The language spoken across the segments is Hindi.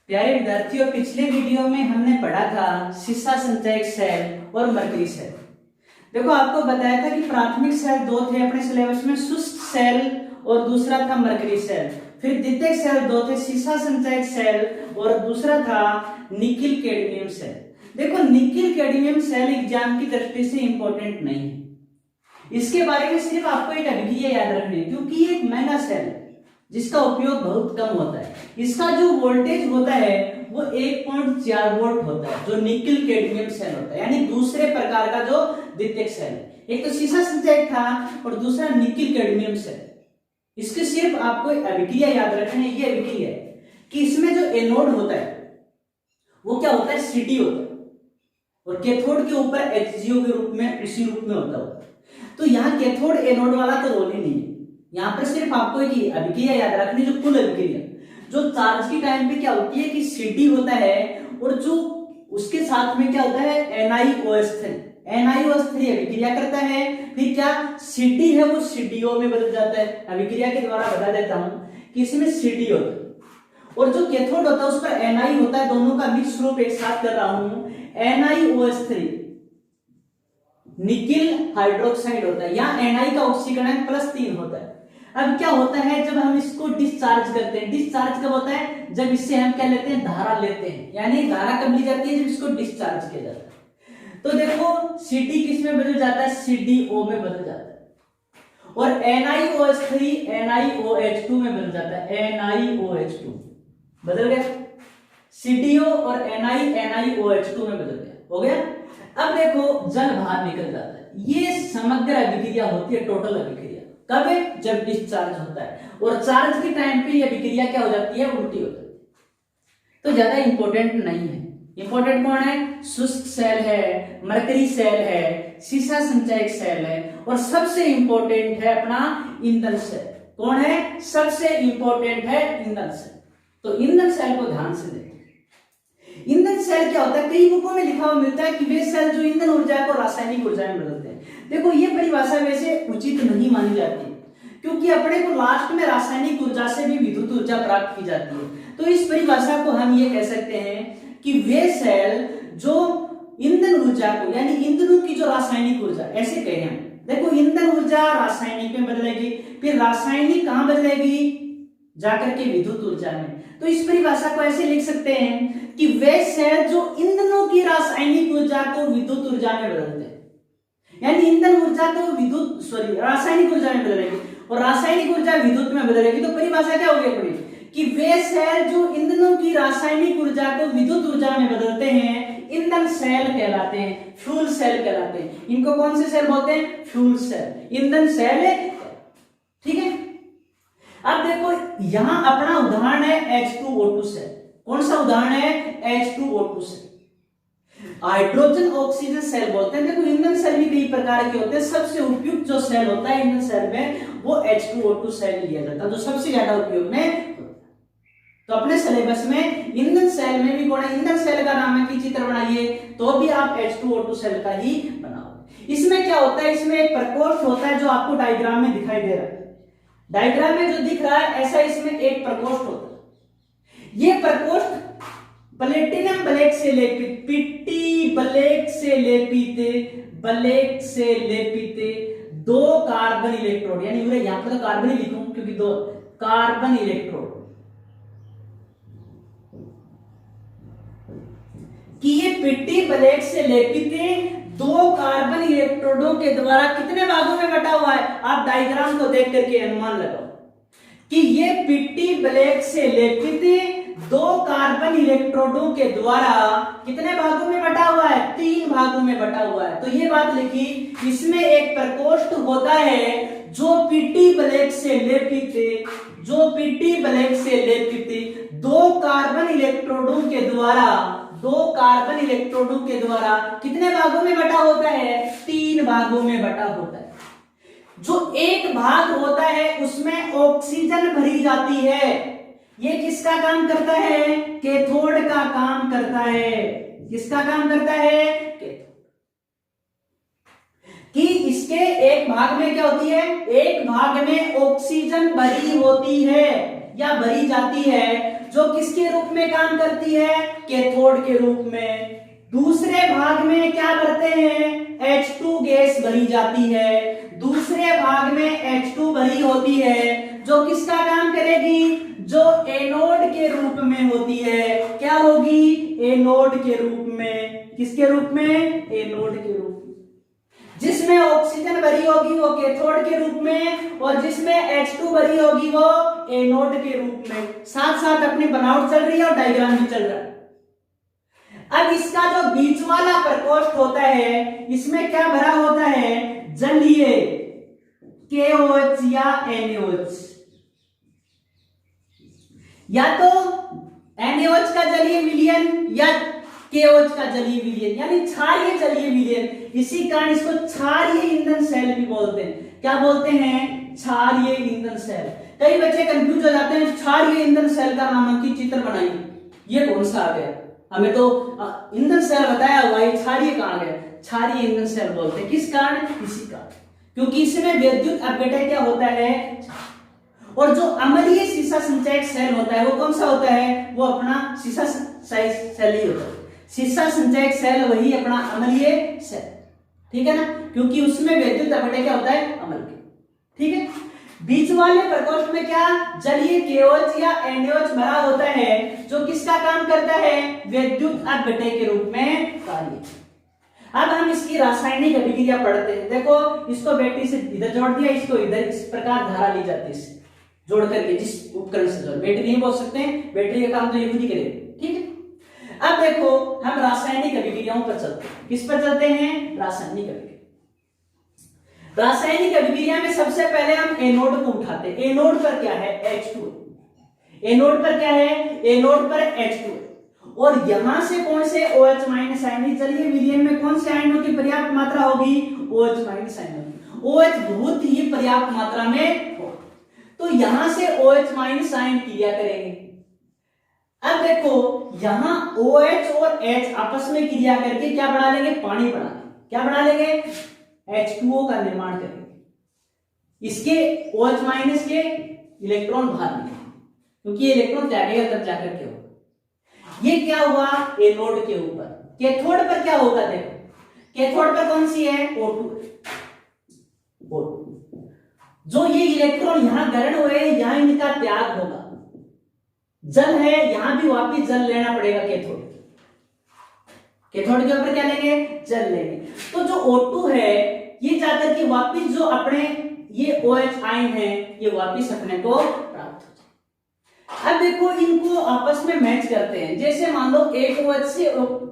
प्यारे विद्यार्थियों, पिछले वीडियो में हमने पढ़ा था सीसा संचयक सेल और मरकरी सेल। देखो, आपको बताया था कि प्राथमिक सेल दो थे अपने सिलेबस में, शुष्क सेल और दूसरा था मरकरी सेल। फिर द्वितीयक सेल दो थे, सीसा संचयक सेल और दूसरा था निकिल कैडमियम सेल। देखो, निकिल कैडमियम सेल एग्जाम की दृष्टि से इंपॉर्टेंट नहीं है, इसके बारे में सिर्फ आपको एक अभिक्रिया याद रखनी है, क्योंकि ये एक महंगा सेल है जिसका उपयोग बहुत कम होता है। इसका जो वोल्टेज होता है वो 1.4 वोल्ट होता है, जो निकिल कैडमियम सेल होता है, यानी दूसरे प्रकार का जो द्वितीयक सेल है। एक तो सीसा संचयक था और दूसरा निकिल कैडमियम सेल। इसके सिर्फ आपको अभिक्रिया याद रखनी है। ये अभिक्रिया है कि इसमें जो एनोड होता है वो क्या होता है, सीटी होता है, और कैथोड के ऊपर HCO के रूप में, इसी रूप में होता है। तो यहाँ कैथोड एनोड वाला तो रोल ही नहीं है। यहाँ पर सिर्फ आपको एक अभिक्रिया याद रखनी, जो कुल अभिक्रिया जो चार्ज की टाइम पे क्या होती है कि Ct होता है, और जो उसके साथ में क्या होता है NiOH3 अभिक्रिया करता है। फिर क्या Ct है वो CTO में बदल जाता है। अभिक्रिया के द्वारा बता देता हूं कि इसमें Ct होता है, और जो कैथोड होता है उस पर Ni होता है। दोनों का मिक्स रूप एक साथ कर रहा हूं, NiOH3 निकिल हाइड्रोक्साइड होता है। यहाँ Na का ऑक्सीकरण +3 होता है। अब क्या होता है, जब हम इसको डिस्चार्ज करते हैं, डिस्चार्ज कब होता है, जब इससे हम क्या लेते हैं, धारा लेते हैं। यानी धारा कब ली जाती है, जब इसको डिस्चार्ज किया जाता है। तो देखो, Ct किस में बदल जाता है, CDO में बदल जाता है, और NiOH3 NiOH2 में बदल जाता है। NiOH2 बदल गया, CDO और NiOH2 में बदल गया, हो गया। अब देखो, जल बाहर निकल जाता है। ये समग्र अभिक्रिया होती है, टोटल अभिक्रिया। कब है, जब डिस्चार्ज होता है, और चार्ज के टाइम पे ये अभिक्रिया क्या हो जाती है, उल्टी हो जाती है। तो ज्यादा इंपॉर्टेंट नहीं है। इंपॉर्टेंट कौन है, शुष्क सेल है, मरकरी सेल है, सीसा संचयक सेल है, और सबसे इंपॉर्टेंट है अपना ईंधन सेल। कौन है, सबसे इंपॉर्टेंट है ईंधन सेल। तो ईंधन सेल को ध्यान से देखिए। ईंधन सेल क्या होता है, कई बुकों में लिखा हुआ मिलता है कि वे सेल जो ईंधन ऊर्जा को रासायनिक ऊर्जा में बदलते हैं। देखो, ये परिभाषा वैसे उचित नहीं मानी जाती, क्योंकि अपने को लास्ट में रासायनिक ऊर्जा से भी विद्युत ऊर्जा प्राप्त की जाती है। तो इस परिभाषा को हम ये कह सकते हैं कि वे सेल जो ईंधन ऊर्जा को, यानी ईंधनों की जो रासायनिक ऊर्जा, ऐसे कहें हम। देखो, ईंधन ऊर्जा रासायनिक में बदलेगी, फिर रासायनिक कहां बदलेगी, जाकर के विद्युत ऊर्जा में। तो इस परिभाषा को ऐसे लिख सकते हैं कि वे सेल जो ईंधनों की रासायनिक ऊर्जा को विद्युत ऊर्जा में बदलते हैं, यानी ईंधन ऊर्जा को रासायनिक ऊर्जा में बदलेगी, और रासायनिक ऊर्जा विद्युत में बदलेगी। तो परिभाषा क्या होगी अपनी, कि वे सेल जो ईंधनों की रासायनिक ऊर्जा को विद्युत ऊर्जा में बदलते हैं, ईंधन सेल कहलाते हैं, फ्यूल सेल कहलाते हैं। इनको कौन से सेल बोलते हैं, फ्यूल सेल, ईंधन सेल है। ठीक है। अब देखो, यहां अपना उदाहरण है H2O2 सेल। कौन सा उदाहरण है, H2O2 cell. Hydrogen oxygen cell बोलते हैं। देखो, ईंधन सेल भी कई प्रकार के होते हैं। सबसे उपयुक्त जो सेल होता है ईंधन सेल में, वो H2O2 सेल लिया जाता है, जो सबसे ज्यादा उपयोग में होता है। तो अपने सिलेबस में ईंधन सेल में भी कौन है, ईंधन सेल का नाम है कि चित्र बनाइए, तो भी आप H2O2 सेल का ही बनाओ। इसमें क्या होता है, इसमें एक प्रकोष्ठ होता है जो आपको डायग्राम में दिखाई दे रहा है। डायग्राम में जो दिख रहा है, ऐसा इसमें एक प्रकोष्ठ होता है। ये प्रकोष्ठ प्लेटिनम ब्लैक से लेपित, पिट्टी ब्लैक से लेपित 2 कार्बन इलेक्ट्रोड, यानी यहां पर तो कार्बन ही लिखूं क्योंकि 2 कार्बन इलेक्ट्रोड कि ये पिट्टी ब्लैक से लेपित 2 कार्बन इलेक्ट्रोडों के द्वारा कितने भागों में बटा हुआ है। आप डायग्राम को देख करके अनुमान लगाओ कि ये पिट्टी ब्लैक से लेपित 2 कार्बन इलेक्ट्रोडों के द्वारा कितने भागों में बटा हुआ है, 3 भागों में बटा हुआ है। तो ये बात लिखी, इसमें एक प्रकोष्ठ होता है जो पिट्टी ब्लैक से लेपित 2 कार्बन इलेक्ट्रोडों के द्वारा कितने भागों में बटा होता है, 3 भागों में बटा होता है। जो एक भाग होता है उसमें ऑक्सीजन भरी जाती है। ये किसका काम करता है, कैथोड का काम करता है। किसका काम करता है, कैथोड। कि इसके एक भाग में क्या होती है, एक भाग में ऑक्सीजन भरी होती है या भरी जाती है, जो जो किसके रूप में काम करती है, कैथोड के रूप में। दूसरे भाग में क्या करते हैं, H2 गैस भरी जाती है, दूसरे भाग में H2 भरी होती है, जो किसका काम करेगी, जो एनोड के रूप में होती है। क्या होगी, एनोड के रूप में। किसके रूप में, एनोड के रूप में। जिसमें ऑक्सीजन भरी होगी वो कैथोड के रूप में, और जिसमें H2 भरी होगी वो एनोड के रूप में। साथ साथ अपनी बनावट चल रही है और डायग्राम भी चल रहा है। अब इसका जो बीच वाला प्रकोष्ठ होता है, इसमें क्या भरा होता है, जलीय KOH या NaOH, या तो NaOH का जलीय विलयन या KOH का जलीय विलयन, यानी क्षारीय जलीय विलयन। इसी कारण इसको क्षारीय ईंधन सेल भी बोलते हैं। क्या बोलते हैं, क्षारीय ईंधन सेल। कई बच्चे कंफ्यूज हो जाते हैं, क्षारीय ईंधन सेल का नामांकित चित्र बनाइए, ये कौन सा आ गया, हमें तो ईंधन सेल बताया हुआ है, क्षारीय कहां गया। क्षारीय ईंधन सेल बोलते हैं, किस कारण, इसी कारण, क्योंकि इसमें विद्युत अपघटन क्या होता है। और जो अम्लीय सीसा संचयक सेल होता है वो कौन सा होता है, वो अपना सीसा सेल ही होता है। सीसा संचयक सेल वही अपना अम्लीय सेल, ठीक है ना, क्योंकि उसमें विद्युत अपघटन क्या होता है, अम्ल। ठीक है, बीच वाले प्रकोष्ठ में क्या, जलीय KOH या NaOH भरा होता है, जो किसका काम करता है, विद्युत अपघटन के रूप में कार्य। अब हम इसकी रासायनिक अभिक्रिया पढ़ते हैं। देखो, इसको बैटरी से इधर जोड़ दिया, इसको इधर, इस प्रकार धारा ली जाती है जोड़ करके, जिस उपकरण से जोड़। बैटरी नहीं बोल सकते हैं, बैटरी का काम तो ये खुद ही करेगी। ठीक है, अब देखो हम रासायनिक अभिक्रियाओं पर चलते हैं। किस पर चलते हैं, रासायनिक अभिक्रिया। रासायनिक अभिक्रिया में सबसे पहले हम एनोड को उठाते हैं। एनोड पर क्या है, H2। एनोड पर क्या है, एनोड पर H2। और यहां से कौन से OH माइनस आयन, जलीय विलयन में कौन से आयनों की पर्याप्त मात्रा होगी, OH माइनस आयन। OH बहुत ही पर्याप्त मात्रा में हो, तो यहां से OH माइनस आयन क्रिया करेंगे। अब देखो यहां OH और H आपस में क्रिया करके क्या बना लेंगे, पानी बना लेंगे। क्या बना लेंगे, H2O का निर्माण करेंगे। इसके OH माइनस के इलेक्ट्रॉन बाहर निकलेंगे, क्योंकि ये इलेक्ट्रॉन त्यागेगा तब जाकर के होगा। ये क्या हुआ, एनोड के ऊपर। कैथोड पर क्या होगा, देखो कैथोड पर कौन सी है, O2। जो ये इलेक्ट्रॉन यहां ग्रहण हुए, यहां इनका त्याग होगा। जल है, यहां भी वापिस जल लेना पड़ेगा। कैथोड के ऊपर क्या लेंगे, जल लेंगे। तो जो O2 है ये जाकर के वापिस जो अपने ये OH आयन है, ये वापिस अपने को प्राप्त हो जाए। अब देखो इनको आपस में मैच करते हैं। जैसे मान लो एक OH से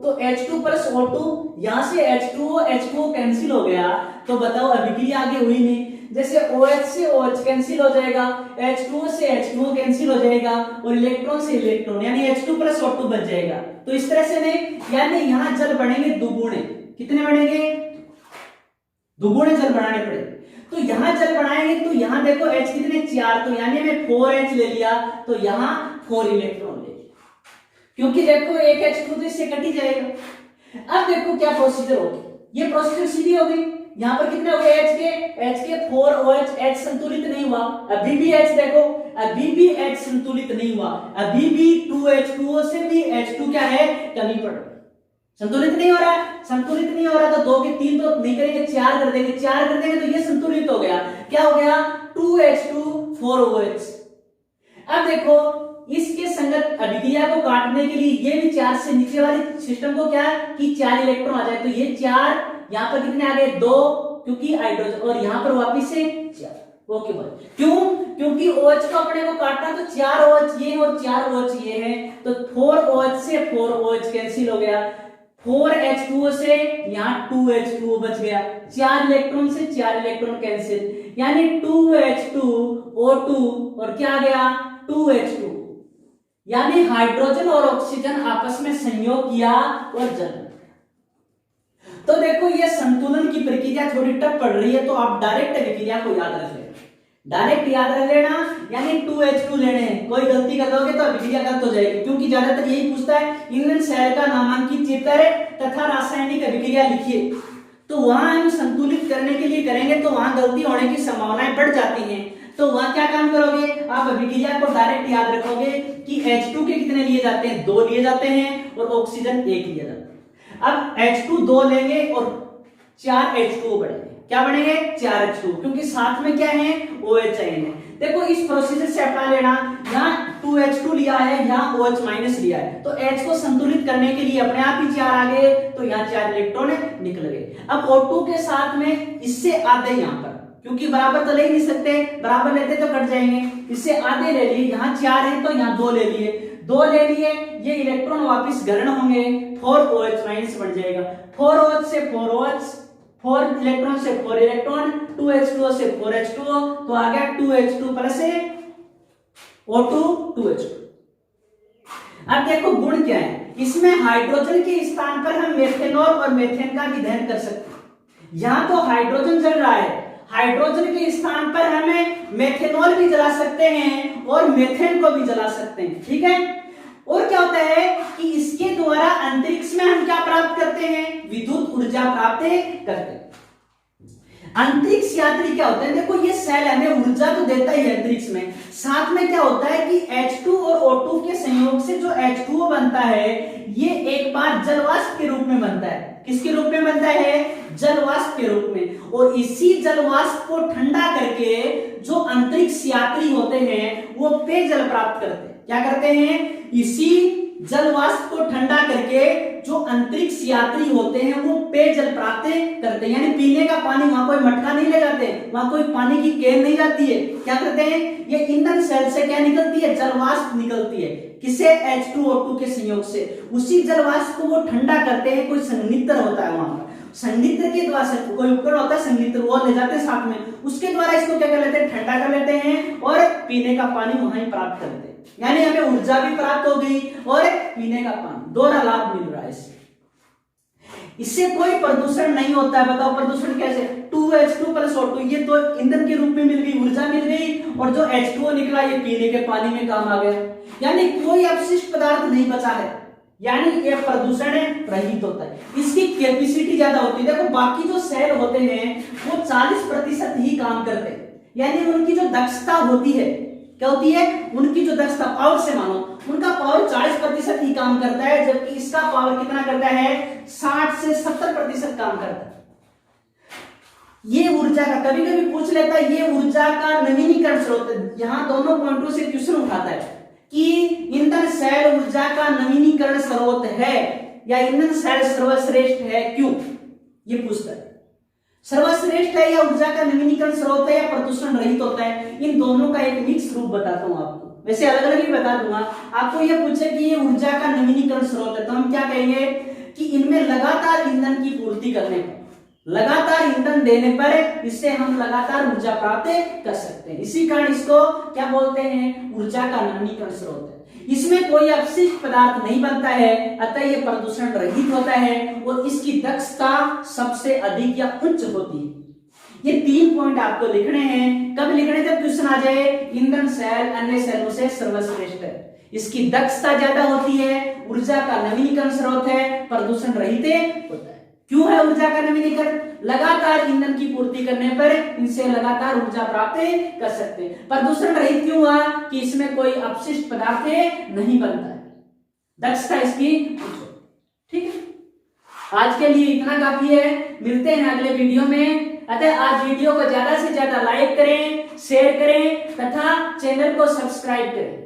तो H2 प्लस O2, यहां से H2O कैंसिल हो गया, तो बताओ अभिक्रिया आगे हुई नहीं। जैसे OH से OH कैंसिल हो जाएगा, H2O से H2O कैंसिल हो जाएगा, और इलेक्ट्रॉन से इलेक्ट्रॉन, यानी H2 प्लस O2 बच जाएगा। तो इस तरह से नहीं, यानी यहां जल बढ़ेंगे दुगुने। कितने बढ़ेंगे, दुगुने जल बढ़ाने पड़ेंगे। तो यहां जल बढ़ाएंगे तो यहां देखो H कितने, 4, तो यानी हमें 4H ले लिया, तो यहां 4 इलेक्ट्रॉन ले लिया, क्योंकि देखो एक H2 तो इससे कट ही जाएगा। अब देखो क्या प्रोसीजर होगी, ये प्रोसीजर सीधी हो गई। यहां पर कितने हो गए, H के 4 OH, H संतुलित नहीं हुआ। अभी भी H देखो, अभी भी H संतुलित नहीं हुआ, अभी भी 2H2O से भी H2 क्या है, कमी पड़ रही, संतुलित नहीं हो रहा है। संतुलित नहीं हो रहा तो 2 के 3 तो नहीं करेंगे, 4 कर देंगे। 4 कर देंगे तो ये संतुलित हो गया। क्या हो गया, 2H2 4OH। अब देखो इसके संगत अभिक्रिया को काटने के लिए ये भी 4 से नीचे वाली सिस्टम को क्या कि 4 इलेक्ट्रॉन आ जाए, तो ये 4, यहां पर कितने आ गए, 2, क्योंकि हाइड्रोजन, और यहां पर वापिस से 4। ओके भाई, क्यों, क्योंकि OH को अपने को काटना, तो 4 OH ये और 4 OH ये है, तो 4 OH से 4 OH कैंसिल हो गया। 4H2O से यहां 2H2O बच गया, 4 इलेक्ट्रॉन से 4 इलेक्ट्रॉन कैंसिल, यानी 2H2O2 और क्या आ गया, 2H2, यानी हाइड्रोजन और ऑक्सीजन आपस में संयोग किया और जल। तो देखो ये संतुलन की प्रक्रिया थोड़ी टफ पड़ रही है, तो आप डायरेक्ट अभिक्रिया को याद रख लेना, डायरेक्ट याद रख लेना, यानी 2H2 लेने हैं। कोई गलती कर दोगे तो अभिक्रिया गलत हो जाएगी, क्योंकि ज्यादातर यही पूछता है ईंधन सेल का नामांकित चित्र तथा रासायनिक अभिक्रिया लिखिए। तो वहां हम संतुलित करने के लिए करेंगे तो वहां गलती होने की संभावनाएं बढ़ जाती हैं। तो वहां क्या काम करोगे, आप अभिक्रिया को डायरेक्ट याद रखोगे कि H2 के कितने लिए जाते हैं, 2 लिए जाते हैं और ऑक्सीजन 1 लिया जाता है। अब H2 2 लेंगे और 4 H2O बढ़ेंगे, क्या बनेंगे, 4 H2, क्योंकि साथ में क्या है, OH है। देखो इस प्रोसीजर से अपना लेना, यहाँ 2H2 लिया है, यहाँ OH माइनस लिया है, तो H को संतुलित करने के लिए अपने आप ही 4 आ गए, तो यहाँ 4 इलेक्ट्रॉन निकल गए। अब O2 के साथ में इससे आधे यहाँ पर, क्योंकि बराबर तो ले ही नहीं सकते, बराबर लेते तो कट जाएंगे, इससे आधे ले लिए, यहाँ 4 है तो यहाँ 2 ले लिए, 2 ले लिए, ये इलेक्ट्रॉन वापस ग्रहण होंगे, 4OH माइनस बन जाएगा, 4OH से 4OH, 4 इलेक्ट्रॉन से 4 इलेक्ट्रॉन, 2H2O से 4H2O, तो आ गया 2H2 प्लस O2 2H2। अब देखो गुण क्या है, इसमें हाइड्रोजन के स्थान पर हम मेथेनॉल और मेथेन का भी दहन कर सकते हैं। यहां तो हाइड्रोजन जल रहा है, हाइड्रोजन के स्थान पर हमें मेथेनॉल भी जला सकते हैं और मेथेन को भी जला सकते हैं, ठीक है। और क्या होता है कि इसके द्वारा अंतरिक्ष में हम क्या प्राप्त करते हैं, विद्युत ऊर्जा प्राप्त करते हैं। अंतरिक्ष यात्री क्या होते हैं, देखो ये सेल हमें ऊर्जा तो देता ही है अंतरिक्ष में, साथ में क्या होता है कि H2 और O2 के संयोग से जो H2O बनता है, ये एक बार जलवाष्प के रूप में बनता है। किसके रूप में बनता है, जलवाष्प के रूप में, और इसी जलवाष्प को ठंडा करके जो अंतरिक्ष यात्री होते हैं वो पेयजल प्राप्त करते हैं। क्या करते हैं, इसी जलवाष्प को ठंडा करके जो अंतरिक्ष यात्री होते हैं वो पेयजल प्राप्त करते हैं, यानी पीने का पानी, वहां कोई मटका नहीं ले जाते, वहां कोई पानी की केन नहीं जाती है, क्या करते हैं, ये ईंधन सेल से क्या निकलती है, जलवाष्प निकलती है, किसे, H2O2 के संयोग से, उसी जलवाष्प को वो ठंडा करते हैं, कोई संघनित्र होता है वहां पर, संघनित्र के द्वारा से कोई उपकरण होता है संघनित्र, वो ले जाते हैं साथ में, उसके द्वारा इसको क्या कर लेते हैं, ठंडा कर लेते हैं और पीने का पानी वहां ही प्राप्त करते हैं, यानी हमें ऊर्जा भी प्राप्त हो गई और पीने का पानी, दोनों लाभ मिल रहा है इससे। इससे कोई प्रदूषण नहीं होता है, बताओ प्रदूषण कैसे, 2H2 प्लस O2, ये तो ईंधन के रूप में मिल गई, ऊर्जा मिल गई, और जो H2O निकला ये पीने के पानी में काम आ गया, यानी कोई अपशिष्ट पदार्थ नहीं बचा है, यानी ये प्रदूषण रहित होता है। इसकी कैपेसिटी ज्यादा होती है, देखो बाकी जो सेल होते हैं वो 40% ही काम करते हैं, यानी उनकी जो दक्षता होती है, क्या होती है, उनकी जो दक्षता, पावर से मानो उनका पावर 40% ही काम करता है, जबकि इसका पावर कितना करता है, 60 से 70% काम करता है। ये ऊर्जा का कभी कभी पूछ लेता है, ये ऊर्जा का नवीनीकरण स्रोत, यहां दोनों पॉइंटों से क्वेश्चन उठाता है कि ईंधन सेल ऊर्जा का नवीनीकरण स्रोत है या ईंधन सेल सर्वश्रेष्ठ है, क्यों, ये पूछता है। सर्वश्रेष्ठ है या ऊर्जा का नवीनीकरण स्रोत है या प्रदूषण रहित होता है, इन दोनों का एक मिक्स रूप बताता हूं आपको, वैसे अलग अलग ही बता दूंगा। आपको ये पूछे कि ये ऊर्जा का नवीनीकरण स्रोत है, तो हम क्या कहेंगे कि इनमें लगातार ईंधन की पूर्ति करने पर, लगातार ईंधन देने पर इससे हम लगातार ऊर्जा प्राप्त कर सकते हैं, इसी कारण इसको क्या बोलते हैं, ऊर्जा का नवीनीकरण स्रोत है। इसमें कोई अपशिष्ट पदार्थ नहीं बनता है, अतः यह प्रदूषण रहित होता है और इसकी दक्षता सबसे अधिक या उच्च होती है। ये 3 पॉइंट आपको लिखने हैं, कब लिखने, जब क्वेश्चन आ जाए ईंधन सेल अन्य सेलों से सर्वश्रेष्ठ है, इसकी दक्षता ज्यादा होती है, ऊर्जा का नवीनीकरण स्रोत है, प्रदूषण रहित होता है। क्यों है ऊर्जा का नवीनीकरण, लगातार ईंधन की पूर्ति करने पर इनसे लगातार ऊर्जा प्राप्त कर सकते हैं। प्रदूषण रहित क्यों हुआ कि इसमें कोई अपशिष्ट पदार्थ नहीं बनता है, दक्षता इसकी, ठीक है। आज के लिए इतना काफी है, मिलते हैं अगले वीडियो में। अतः आज वीडियो को ज्यादा से ज्यादा लाइक करें, शेयर करें तथा चैनल को सब्सक्राइब करें।